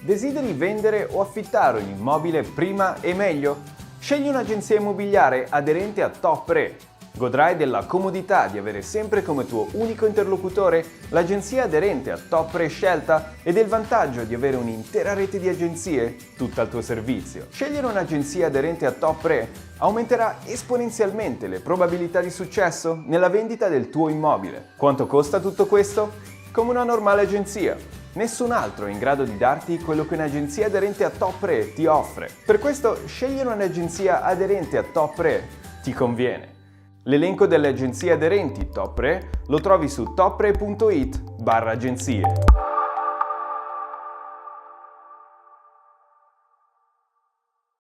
Desideri vendere o affittare un immobile prima e meglio? Scegli un'agenzia immobiliare aderente a Top Re. Godrai della comodità di avere sempre come tuo unico interlocutore l'agenzia aderente a Top Re scelta e del vantaggio di avere un'intera rete di agenzie tutta al tuo servizio. Scegliere un'agenzia aderente a Top Re aumenterà esponenzialmente le probabilità di successo nella vendita del tuo immobile. Quanto costa tutto questo? Come una normale agenzia. Nessun altro è in grado di darti quello che un'agenzia aderente a Top Re ti offre. Per questo scegliere un'agenzia aderente a Top Re ti conviene. L'elenco delle agenzie aderenti Top Re lo trovi su topre.it/agenzie.